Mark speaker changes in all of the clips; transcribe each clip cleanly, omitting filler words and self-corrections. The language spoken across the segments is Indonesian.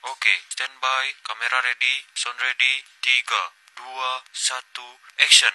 Speaker 1: Oke, standby, kamera ready, sound ready, 3, 2, 1, action.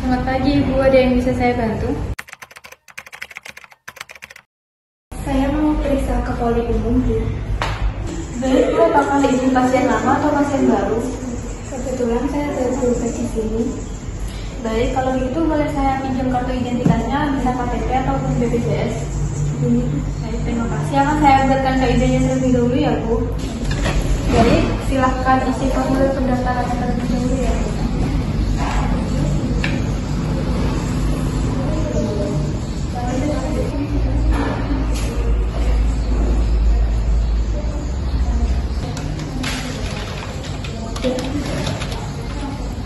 Speaker 2: Selamat pagi Ibu, ada yang bisa saya bantu?
Speaker 3: Saya mau periksa ke poli umum, Bu.
Speaker 2: Baik, Bu, apakah Ibu pasien lama atau pasien baru?
Speaker 3: Kebetulan saya baru berobat di sini.
Speaker 2: Baik, kalau gitu boleh saya pinjam kartu identitasnya, bisa KTP ataupun BPJS.
Speaker 3: Ini
Speaker 2: Baik, terima kasih. Akan saya buatkan KID-nya terlebih dahulu ya, Bu. Baik, silahkan isi formulir pendaftarannya terlebih dahulu ya, Bu.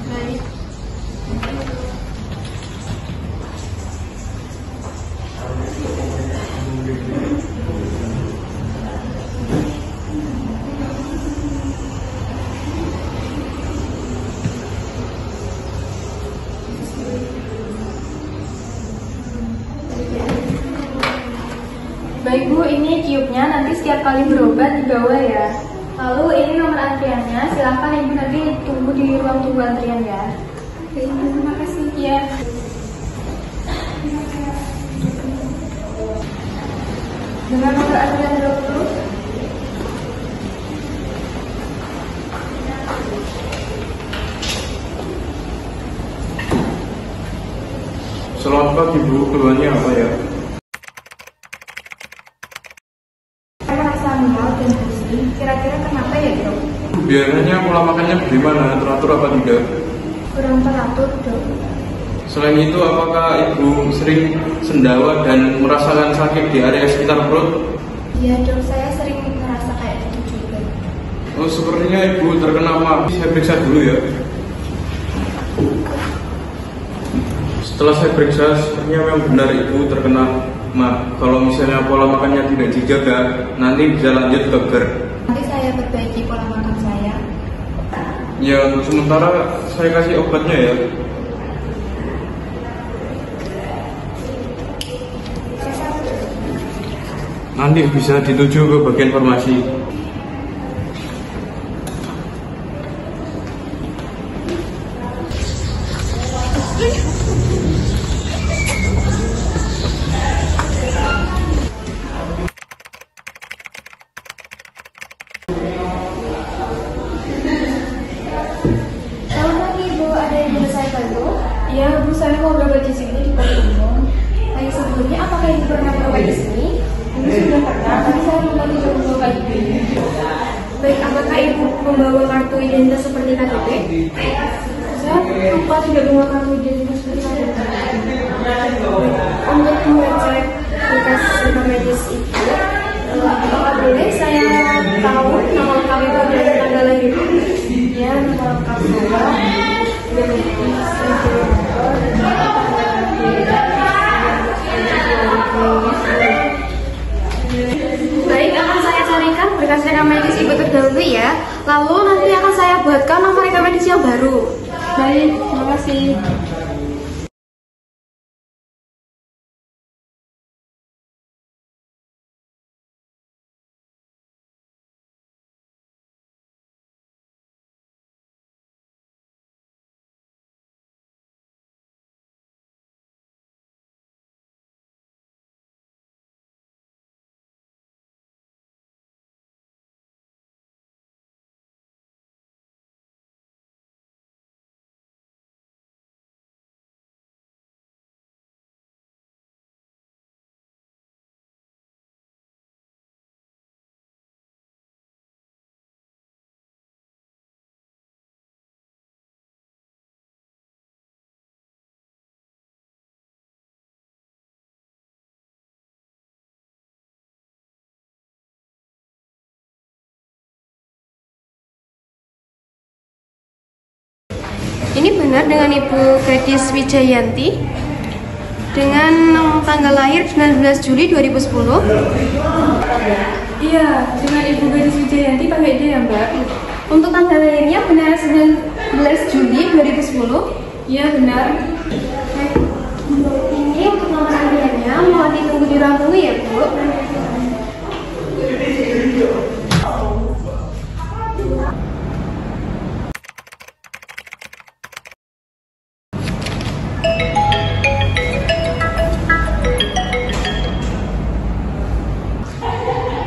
Speaker 2: Baik. Baik Bu, ini cube-nya nanti setiap kali berobat dibawa ya. Lalu ini nomor antriannya, silahkan Ibu nanti tunggu di ruang tunggu antrian ya.
Speaker 3: baik, Bu. Terima kasih.
Speaker 2: Iya. Dengan nomor antrian 20.
Speaker 4: Selamat pagi Bu, keluhannya apa ya?
Speaker 3: Saya merasa mual dan pusing. Kira-kira kenapa ya, Dok?
Speaker 4: Biasanya pola makannya bagaimana? Teratur apa tidak?
Speaker 3: Kurang teratur, Dok.
Speaker 4: Selain itu, apakah Ibu sering sendawa dan merasakan sakit di area sekitar perut?
Speaker 3: Iya, Dok. Saya sering merasa kayak gitu juga.
Speaker 4: Oh, sepertinya Ibu terkena MA. Saya periksa dulu ya. Setelah saya periksa, sepertinya memang benar Ibu terkena MA. Kalau misalnya pola makannya tidak dijaga, nanti bisa lanjut ke GERD.
Speaker 3: Nanti saya perbaiki pola makan saya.
Speaker 4: Ya, untuk sementara saya kasih obatnya ya. Nanti bisa dituju ke bagian farmasi.
Speaker 3: Selamat pagi, Bu. Ada yang bisa saya bantu?
Speaker 2: Iya Bu, saya mau berobat di sini di poli umum.
Speaker 3: Baik, sebelumnya apakah Ibu pernah berobat di sini?
Speaker 2: Ini sudah pernah, tapi saya lupa tidak membawa KTP.
Speaker 3: Baik, apakah Ibu membawa kartu identitas seperti KTP?
Speaker 2: Saya lupa tidak membawa kartu identitas seperti KTP.
Speaker 3: Untuk mengecek berkas rekam medis itu, apakah boleh saya tahu nama lengkap Ibu dan tanggal lahir?
Speaker 2: Ya, nomor lengkap
Speaker 3: Baik, akan saya carikan berkas rekam medis Ibu terdahulu ya. Lalu nanti akan saya buatkan nomor rekam medis yang baru.
Speaker 2: Baik, terima kasih.
Speaker 3: benar dengan Ibu Gadis Wijayanti dengan tanggal lahir 19 Juli 2010.
Speaker 2: Iya, dengan Ibu Gadis Wijayanti pakai D ya Mbak?
Speaker 3: Untuk tanggal lahirnya benar 19 Juli 2010.
Speaker 2: Iya benar.
Speaker 3: Untuk ini untuk nomor antriannya mohon ditunggu di ruang tunggu ya Bu.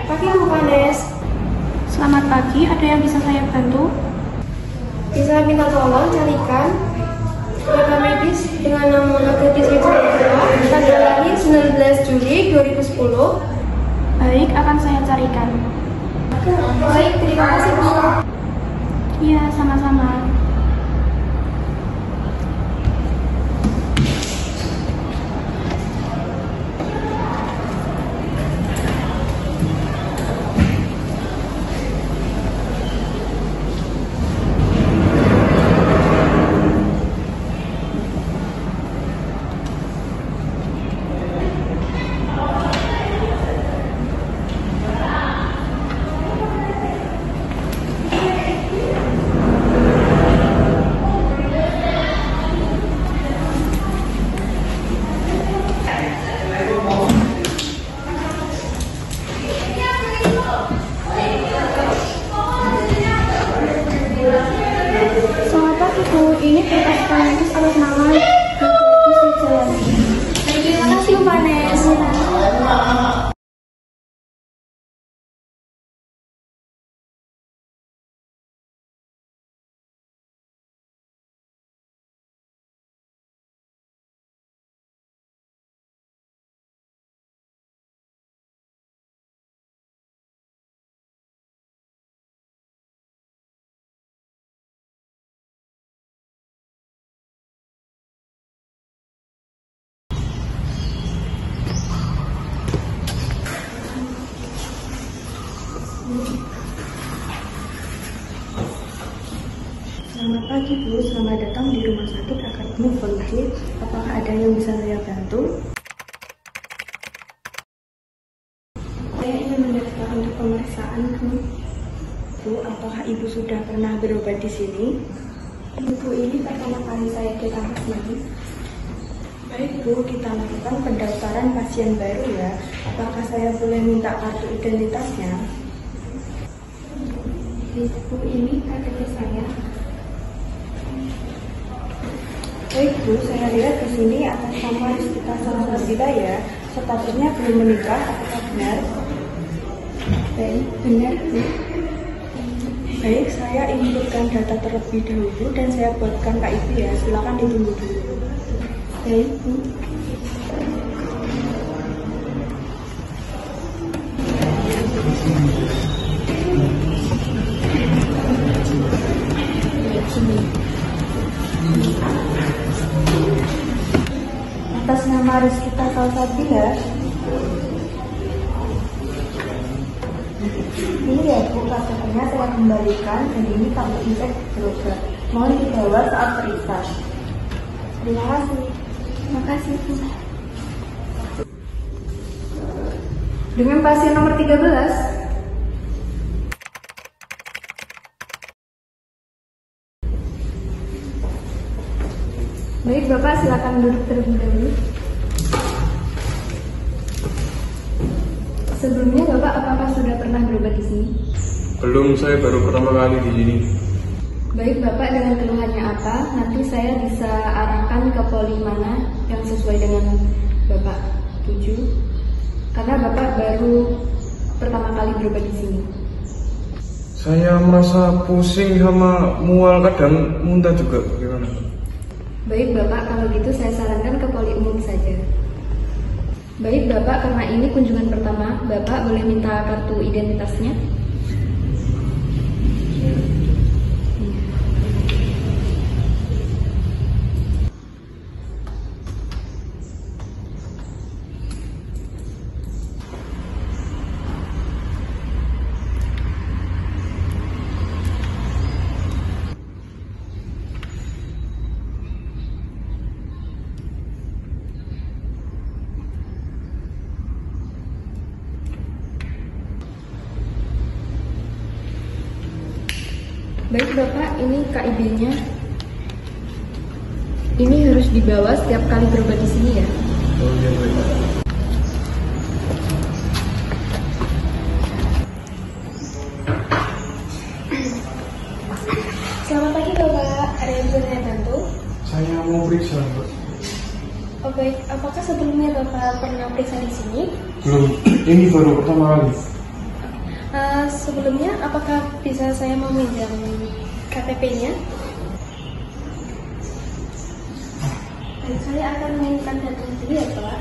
Speaker 3: Pagi Bu Panes.
Speaker 2: Selamat pagi, ada yang bisa saya bantu?
Speaker 3: Bisa minta tolong carikan rekam medis dengan nama Gadis Wijayanti tanggal lahir 19 Juli 2010.
Speaker 2: Baik, akan saya carikan.
Speaker 3: Baik, terima kasih Bu.
Speaker 2: Iya, sama-sama.
Speaker 3: Selamat pagi Bu, ini berkas medis atas nama Gadis Wijayanti. Terima kasih Bu Panes.
Speaker 5: Selamat pagi Bu, selamat datang di Rumah Sakit Akademi Politik. Apakah ada yang bisa saya bantu? Saya ingin mendaftar untuk pemeriksaan Bu. Apakah Ibu sudah pernah berobat di sini? Ibu, ini pertama kali saya datang ke sini. Baik Bu, kita lakukan pendaftaran pasien baru ya. Apakah saya boleh minta kartu identitasnya?
Speaker 3: Bu, ini KTP saya.
Speaker 5: Baik Bu, saya lihat di sini atas nama Rizkita Salsabila ya. Statusnya belum menikah, apakah benar?
Speaker 3: Baik, benar Bu.
Speaker 5: Baik, saya inputkan data terlebih dahulu dan saya buatkan KIP ya. Silakan ditunggu dulu.
Speaker 3: Baik Bu.
Speaker 5: Atas nama Rizkita Salsabila. Ini ya Bu, KTP-nya saya kembalikan dan ini kamu cek berobat. Mohon dibawa saat periksa. Terima kasih.
Speaker 3: Terima kasih Bu.
Speaker 5: Dengan pasien nomor 13. Baik Bapak, silakan duduk terlebih dahulu. Sebelumnya Bapak apakah sudah pernah berobat di sini?
Speaker 4: Belum, saya baru pertama kali di sini.
Speaker 5: Baik Bapak, dengan keluhannya apa? Nanti saya bisa arahkan ke poli mana yang sesuai dengan Bapak tuju. Karena Bapak baru pertama kali berobat di sini.
Speaker 4: Saya merasa pusing sama mual, kadang muntah juga. Gimana?
Speaker 5: Baik Bapak, kalau gitu saya sarankan ke poli umum saja. Baik Bapak, karena ini kunjungan pertama, Bapak boleh minta kartu identitasnya?
Speaker 3: Baik Bapak, ini KIB-nya. Ini harus dibawa setiap kali berobat di sini ya.
Speaker 4: Oh iya baik.
Speaker 3: Selamat pagi Bapak, ada yang bisa saya bantu?
Speaker 4: Saya mau periksa, Pak.
Speaker 3: Oh baik, apakah sebelumnya Bapak pernah periksa di sini?
Speaker 4: Belum, ini baru pertama kali.
Speaker 3: Sebelumnya, apakah bisa saya meminjam KTP-nya? Baik, saya akan menginginkan data dulu ya Pak.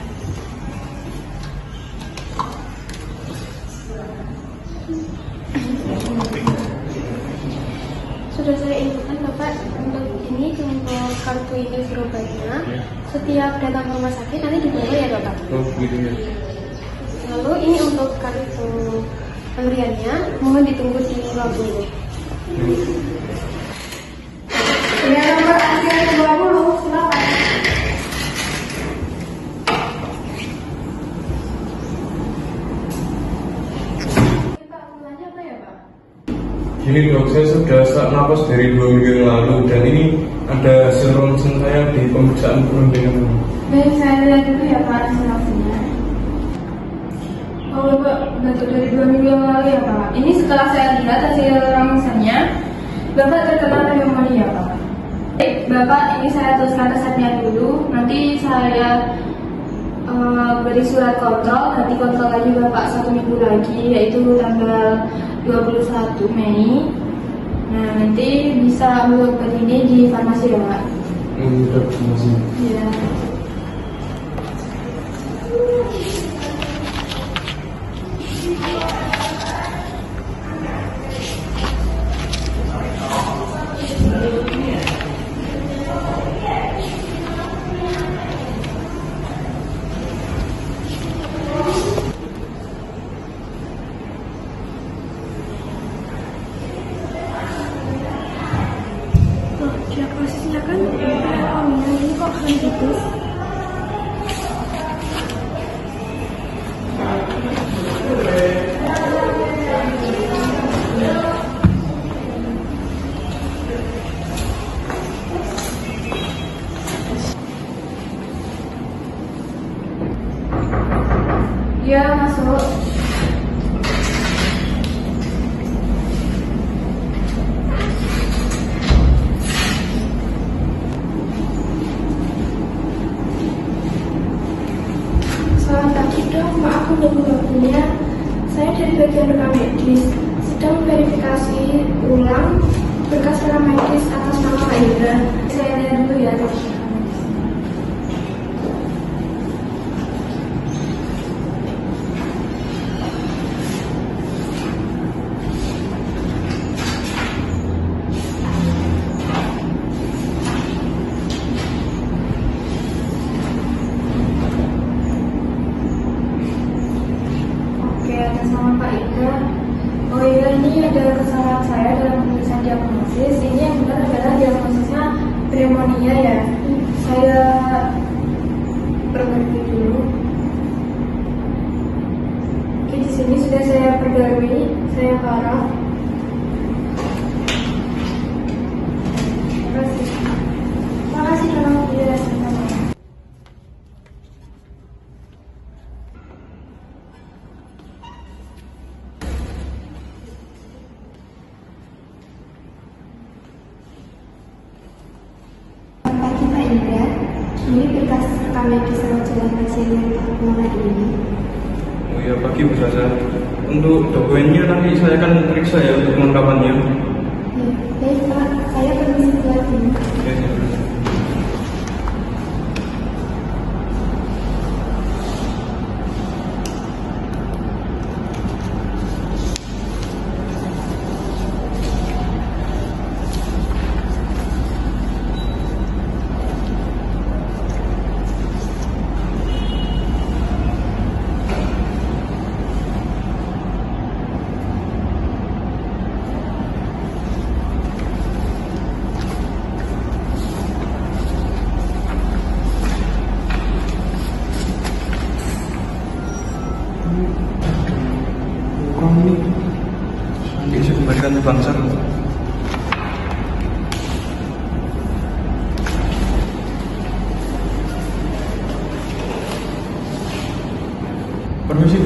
Speaker 3: Sudah saya infokan Bapak, untuk ini untuk kartu ini berobatnya. Setiap datang ke rumah sakit nanti dibawa ya Bapak.
Speaker 4: Oh begitu ya.
Speaker 3: Lalu ini untuk kartu pemberiannya, mohon ditunggu di ruang tunggu.
Speaker 2: Dengan nomor antrian 20, silakan. Pak, gunanya apa ya Pak?
Speaker 4: Gini dok, saya sudah sesak napas dari 2 minggu yang lalu dan ini ada hasil ronsen saya di pemeriksaan penunjukkan.
Speaker 2: Baik, saya lihat dulu ya Pak hasil hasilnya. Oh Bapak, batuk dari 2 minggu yang lalu ya Pak. Ini setelah saya lihat hasil ronsennya, Bapak terkena pneumonia Pak. Baik, Bapak, ini saya tuliskan resepnya dulu. Nanti saya beri surat kontrol. Nanti kontrol lagi Bapak 1 minggu lagi, yaitu tanggal 21 Mei. Nah, nanti bisa ambil obat ini di farmasi ya Pak.
Speaker 4: Udah, terima kasih.
Speaker 2: Iya.
Speaker 3: Loh, diagnosisnya kan pneumonia, ini kok gitu?
Speaker 2: Iya, masuk.
Speaker 3: Selamat pagi dok, maaf untuk waktunya. Saya dari bagian rekam medis sedang verifikasi ulang berkas rekam medis atas nama Pak Indra.
Speaker 2: Saya lihat dulu ya. Oke, atas nama Pak Ida. Oh iya, ini ada kesalahan saya dalam penulisan diagnosis. Ini yang benar adalah diagnosisnya pneumonia ya. Saya perbaiki dulu. Oke, di sini sudah saya perbarui, saya paraf. Terima kasih. Terima kasih dalam penjelasan Bapak.
Speaker 3: Pagi Pak Indra, ini berkas rekam medis rawat jalan pasien yang tahap hari ini.
Speaker 4: Oh iya pagi Bu Sasa. Untuk dokumennya nanti saya akan periksa ya untuk kelengkapannya.
Speaker 3: Ya, baik Pak, saya permisi keluar dulu.
Speaker 4: Oke, siap.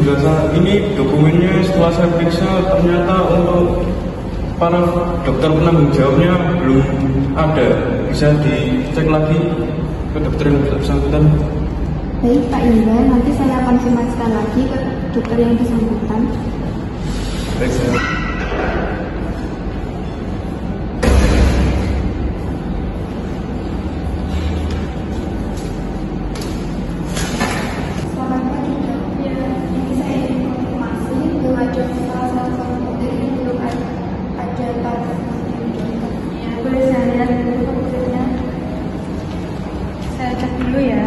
Speaker 4: ini dokumennya setelah saya periksa ternyata untuk para dokter penanggung jawabnya belum ada. Bisa dicek lagi ke dokter yang bersangkutan.
Speaker 5: Baik Pak Indra, nanti saya akan konfirmasikan lagi ke dokter yang bersangkutan.
Speaker 4: Baik, saya.
Speaker 3: Selamat pagi dok. Ya, ini saya ingin konfirmasi bahwa dok salah satu komputer ini belum ada pada
Speaker 2: Ya, boleh saya lihat dulu komputernya. Saya cek dulu ya.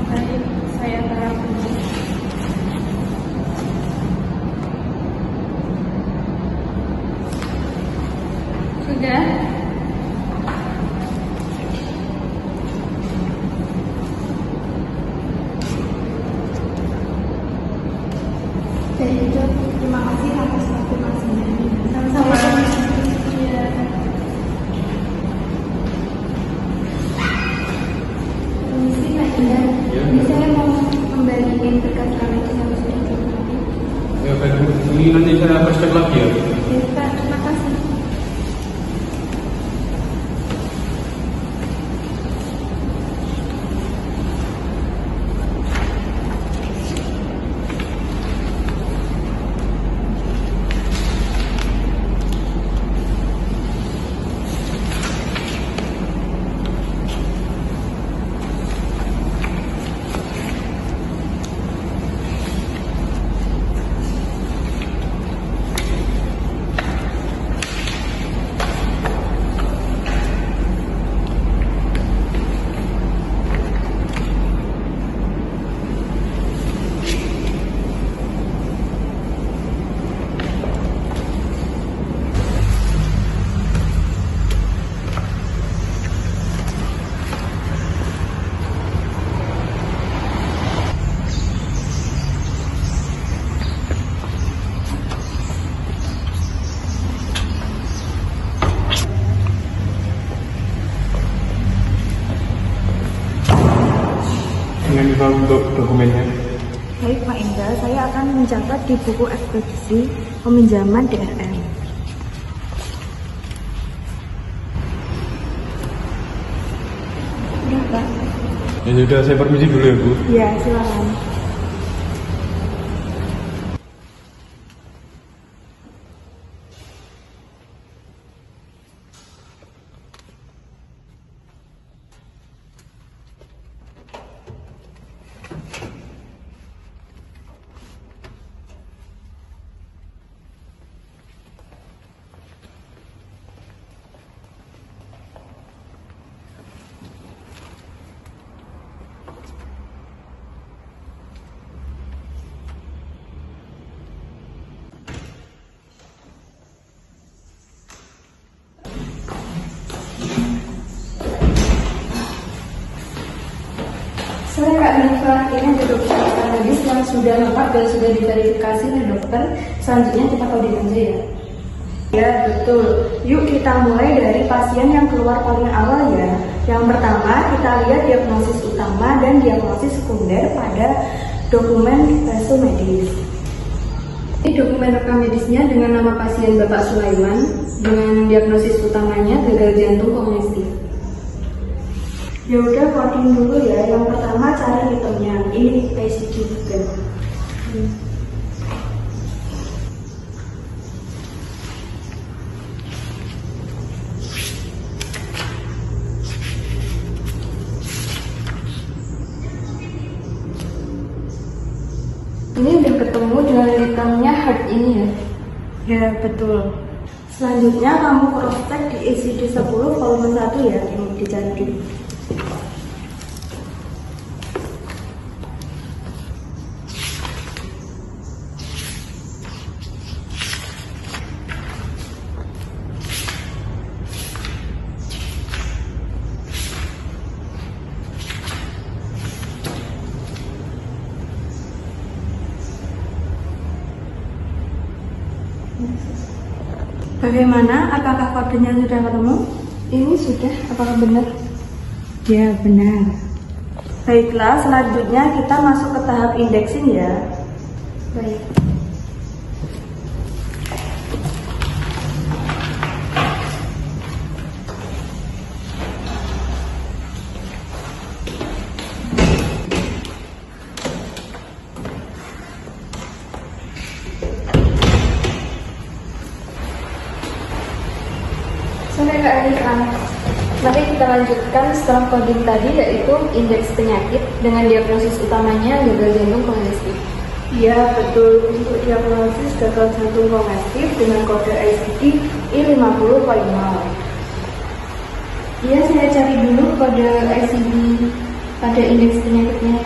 Speaker 2: Tadi saya taruh dulu. Sudah?
Speaker 3: Baik dok, terima kasih atas konfirmasinya.
Speaker 2: Sama-sama. Iya.
Speaker 3: Permisi Pak Indah,
Speaker 4: Ya.
Speaker 3: ini saya mau kembaliin berkas kami yang sudah dilengkapi.
Speaker 4: Ya, baik Bu. Ini nanti saya akan cek lagi ya.
Speaker 3: Baik Pak, terima kasih.
Speaker 4: Dengan info untuk dokumennya.
Speaker 5: Baik Pak Indra, saya akan mencatat di buku ekspedisi peminjaman DRM. Udah Pak?
Speaker 4: Ya sudah, saya permisi dulu ya Bu.
Speaker 5: Ya, silakan.
Speaker 2: Sore Kak Nifa, ini ada dokter medis yang sudah lengkap dan sudah diverifikasi oleh dokter. Selanjutnya kita audit aja ya.
Speaker 5: Ya, betul. Yuk kita mulai dari pasien yang keluar paling awal ya. Yang pertama, kita lihat diagnosis utama dan diagnosis sekunder pada dokumen resu medis.
Speaker 2: Ini dokumen rekam medisnya dengan nama pasien Bapak Sulaiman dengan diagnosis utamanya gagal jantung kognitif.
Speaker 5: Ya udah, coding dulu ya. Yang pertama cari itemnya. Ini PCD bukan.
Speaker 2: Ini udah ketemu dengan itemnya heart ini ya.
Speaker 5: Ya betul. Selanjutnya kamu cross check di ECD 10 volume 1 ya, yang dicari dulu. Bagaimana? Apakah kodenya sudah ketemu? Ini sudah, apakah benar? Ya, benar. Baiklah, selanjutnya kita masuk ke tahap indexing ya. Baik.
Speaker 3: Sampai Kak Rifan, mari kita lanjutkan setelah coding tadi, yaitu indeks penyakit dengan diagnosis utamanya gagal jantung kongestif.
Speaker 5: Iya, betul. Untuk diagnosis gagal jantung kongestif dengan kode ICD I50.0.
Speaker 3: Iya, saya cari dulu kode ICD pada indeks penyakitnya.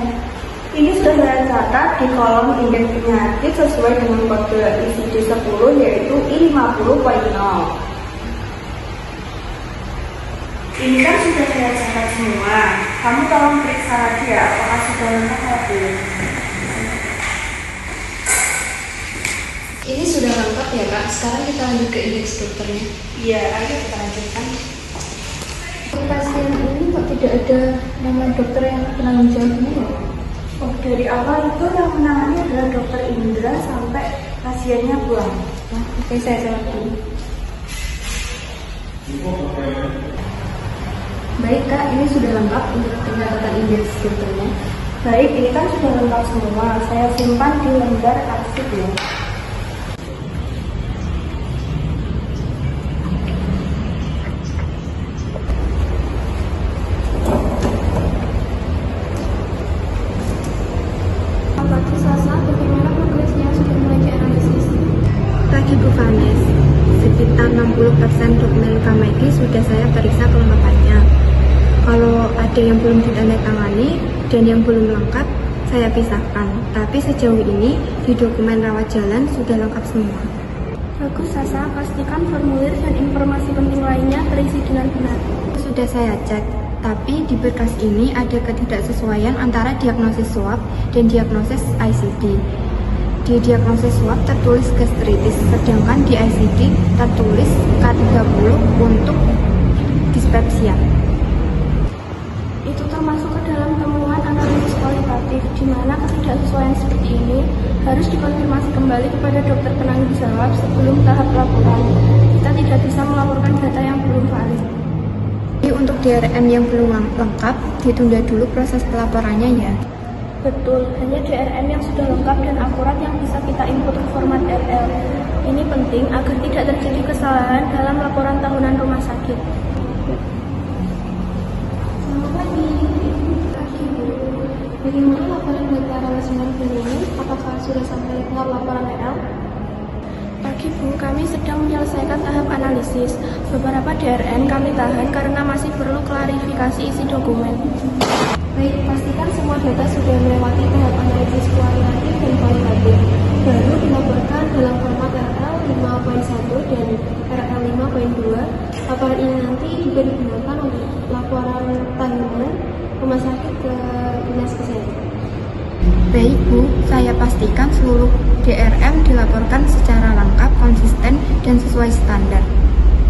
Speaker 5: Ini sudah saya catat di kolom indeks penyakit sesuai dengan kode ICD 10 yaitu I50.0. Ini kan sudah saya catat semua. Kamu tolong periksa lagi ya, apakah sudah lengkap atau belum.
Speaker 3: Ini sudah lengkap ya Kak, sekarang kita lanjut ke indeks dokternya.
Speaker 5: Iya, ayo kita lanjutkan.
Speaker 3: Untuk pasien ini kok tidak ada nama dokter yang penanggung jawabnya ya?
Speaker 5: Oh, dari awal itu yang menangani adalah dokter Indra sampai pasiennya pulang.
Speaker 3: Nah, oke, saya jawab dulu. Baik Kak, ini sudah lengkap untuk pencatatan indeks dokternya.
Speaker 5: Baik, ini kan sudah lengkap semua. Saya simpan di lembar arsip ya.
Speaker 3: Pagi Sasa, bagaimana progresnya sudah mulai dianalisis?
Speaker 6: Pagi Bu Vanes, sekitar 60% dokumen medis sudah saya periksa kelengkapannya. Kalau ada yang belum ditandatangani dan yang belum lengkap, saya pisahkan. Tapi sejauh ini di dokumen rawat jalan sudah lengkap semua.
Speaker 3: Bagus Sasa, pastikan formulir dan informasi penting lainnya terisi dengan benar.
Speaker 6: Sudah saya cek, tapi di berkas ini ada ketidaksesuaian antara diagnosis swab dan diagnosis ICD. Di diagnosis swab tertulis gastritis, sedangkan di ICD tertulis K30 untuk dispepsia.
Speaker 3: Itu termasuk ke dalam temuan analisis kualitatif, di mana ketidaksesuaian seperti ini harus dikonfirmasi kembali kepada dokter penanggung jawab sebelum tahap laporan. Kita tidak bisa melaporkan data yang belum valid.
Speaker 6: Jadi untuk DRM yang belum lengkap, ditunda dulu proses pelaporannya ya.
Speaker 3: Betul, hanya DRM yang sudah lengkap dan akurat yang bisa kita input ke format RL. Ini penting agar tidak terjadi kesalahan dalam laporan tahunan rumah sakit.
Speaker 6: Selamat pagi. Bagaimana laporan buat para listener ini? Apakah sudah sampai tahap laporan RL?
Speaker 3: Pagi Bu, kami sedang menyelesaikan tahap analisis. Beberapa DRM kami tahan karena masih perlu klarifikasi isi dokumen.
Speaker 6: Baik, pastikan semua data sudah melewati tahap analisis kualitatif dan kualitatif. Baru dilaporkan dalam format RL 5.1 dan RL 5.2. Laporan ini nanti juga digunakan untuk laporan tahunan rumah sakit ke Dinas Kesehatan. Baik Bu, saya pastikan seluruh DRM dilaporkan secara lengkap, konsisten, dan sesuai standar.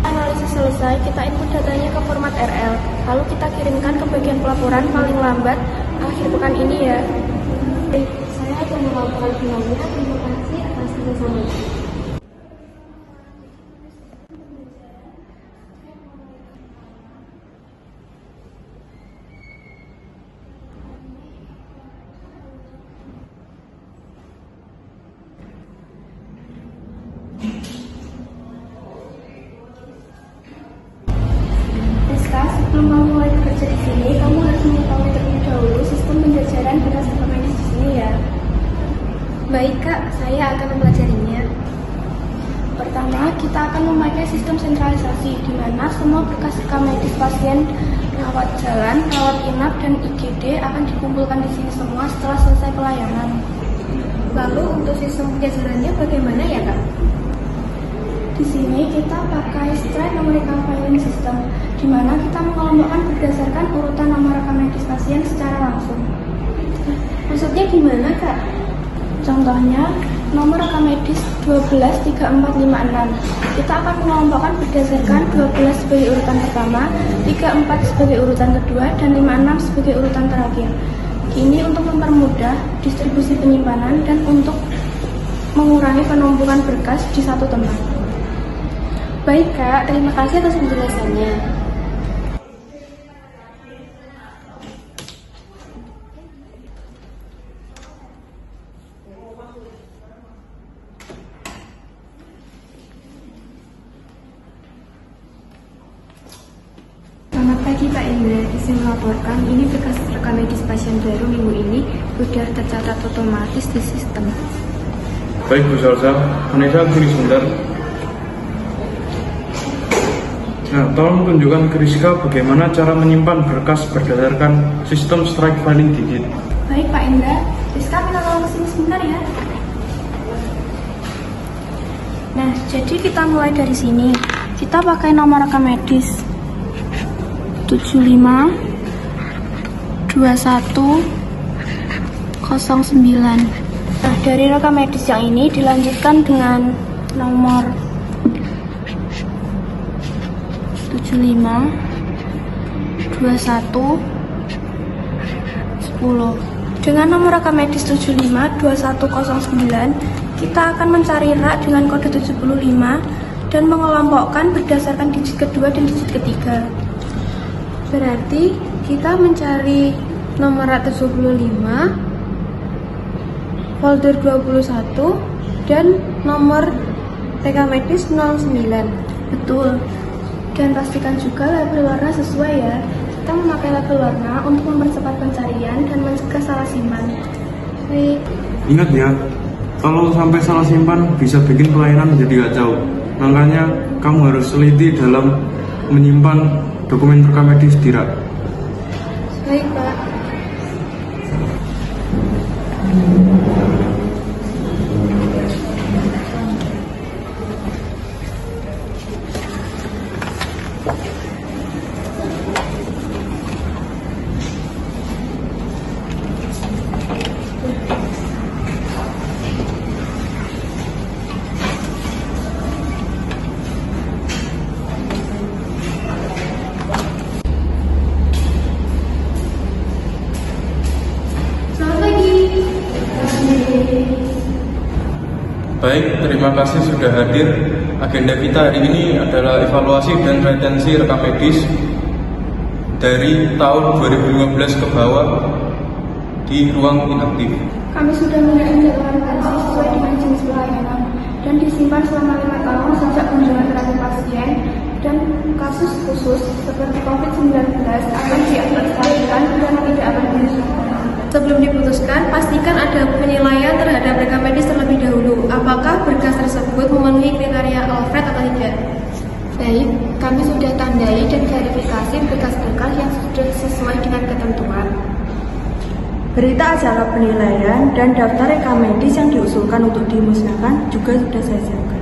Speaker 3: Analisis selesai, kita input datanya ke format RL. Lalu kita kirimkan ke bagian pelaporan paling lambat akhir pekan ini ya.
Speaker 6: Baik, saya akan melakukan finalnya. Terima kasih atas kerjasamanya.
Speaker 3: Sebelum kamu mulai bekerja di sini, kamu harus mengetahui terlebih dahulu sistem penjajaran dinas medis di sini ya.
Speaker 6: Baik Kak, saya akan mempelajarinya.
Speaker 3: Pertama, kita akan memakai sistem sentralisasi, di mana semua berkas rekam medis pasien, rawat jalan, rawat inap, dan IGD akan dikumpulkan di sini semua setelah selesai pelayanan.
Speaker 6: Lalu untuk sistem penjajarannya bagaimana ya Kak?
Speaker 3: Di sini kita pakai straight numerical filing system, di mana kita mengelompokkan berdasarkan urutan nomor rekam medis pasien secara langsung.
Speaker 6: Maksudnya gimana Kak?
Speaker 3: Contohnya, nomor rekam medis 123456. Kita akan mengelompokkan berdasarkan 12 sebagai urutan pertama, 34 sebagai urutan kedua, dan 56 sebagai urutan terakhir. Ini untuk mempermudah distribusi penyimpanan dan untuk mengurangi penumpukan berkas di satu tempat.
Speaker 6: Baik Kak, terima kasih atas penjelasannya.
Speaker 5: Selamat pagi Pak Indra, izin melaporkan ini berkas rekam medis pasien baru minggu ini sudah tercatat otomatis di sistem.
Speaker 4: Baik Bu Salsa, Vanessa tunggu sebentar. Nah, tolong tunjukkan ke Rizka bagaimana cara menyimpan berkas berdasarkan sistem strike filing digit.
Speaker 3: Baik Pak Indra, Rizka minta tolong kesini sebentar ya. Nah, jadi kita mulai dari sini. Kita pakai nomor rekam medis 75 21 09. Nah, dari rekam medis yang ini dilanjutkan dengan nomor 75 21 10. Dengan nomor rekam medis 75 2109, kita akan mencari rak dengan kode 75 dan mengelompokkan berdasarkan digit kedua dan digit ketiga.
Speaker 6: Berarti kita mencari nomor rak 75, folder 21, dan nomor rekam medis 09.
Speaker 3: Betul. Dan pastikan juga label warna sesuai ya. Kita memakai label warna untuk mempercepat pencarian dan mencegah salah simpan.
Speaker 6: Baik.
Speaker 4: Ingat ya, kalau sampai salah simpan bisa bikin pelayanan menjadi kacau. Makanya kamu harus teliti dalam menyimpan dokumen rekam medis di rak.
Speaker 6: Baik Pak.
Speaker 4: Baik, terima kasih sudah hadir. Agenda kita hari ini adalah evaluasi dan retensi rekam medis dari tahun 2015 ke bawah di ruang inaktif.
Speaker 3: Kami sudah menyusun jadwal retensi sesuai dengan jenis pelayanan dan disimpan selama 5 tahun sejak kunjungan terakhir pasien, dan kasus khusus seperti COVID-19 akan diaplikasikan dan tidak akan diusulkan.
Speaker 6: Sebelum diputuskan, pastikan ada penilaian terhadap rekam medis terlebih dahulu. Apakah berkas tersebut memenuhi kriteria Alfred atau tidak?
Speaker 5: Baik, kami sudah tandai dan verifikasi berkas-berkas yang sudah sesuai dengan ketentuan.
Speaker 7: Berita acara penilaian dan daftar rekam medis yang diusulkan untuk dimusnahkan juga sudah saya siapkan.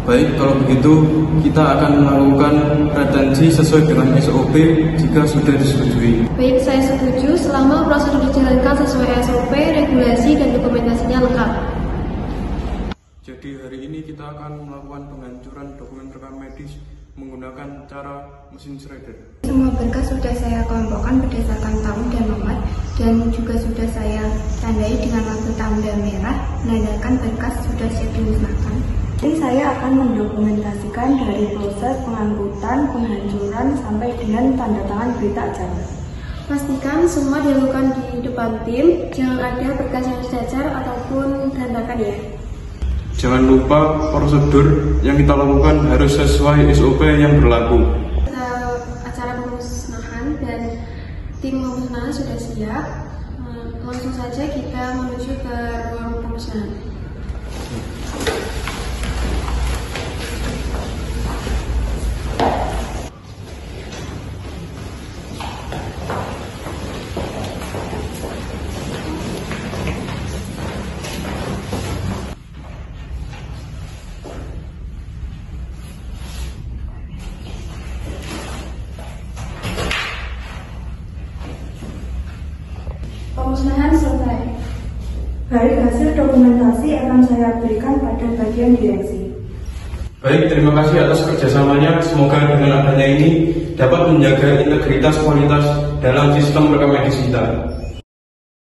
Speaker 4: Baik, kalau begitu kita akan melakukan retensi sesuai dengan SOP jika sudah disetujui.
Speaker 6: Baik, saya setuju selama prosedur dijalankan sesuai SOP, regulasi, dan dokumentasinya lengkap.
Speaker 4: Jadi hari ini kita akan melakukan penghancuran dokumen rekam medis menggunakan cara mesin shredder.
Speaker 5: Semua berkas sudah saya kelompokkan berdasarkan tahun dan nomor, dan juga sudah saya tandai dengan label tanda merah menandakan berkas sudah siap dimusnahkan.
Speaker 7: Jadi saya akan mendokumentasikan dari proses pengangkutan, penghancuran, sampai dengan tanda tangan berita acara.
Speaker 6: Pastikan semua dilakukan di depan tim, jangan ada berkas yang cacar ataupun berantakan ya.
Speaker 4: Jangan lupa prosedur yang kita lakukan harus sesuai SOP yang berlaku.
Speaker 6: Acara pemusnahan dan tim pemusnahan sudah siap. Langsung saja kita menuju ke ruang pemusnahan.
Speaker 3: Pemusnahan selesai.
Speaker 7: Baik, hasil dokumentasi akan saya berikan pada bagian direksi.
Speaker 4: Baik, terima kasih atas kerjasamanya. Semoga dengan adanya ini dapat menjaga integritas kualitas dalam sistem rekamedis kita.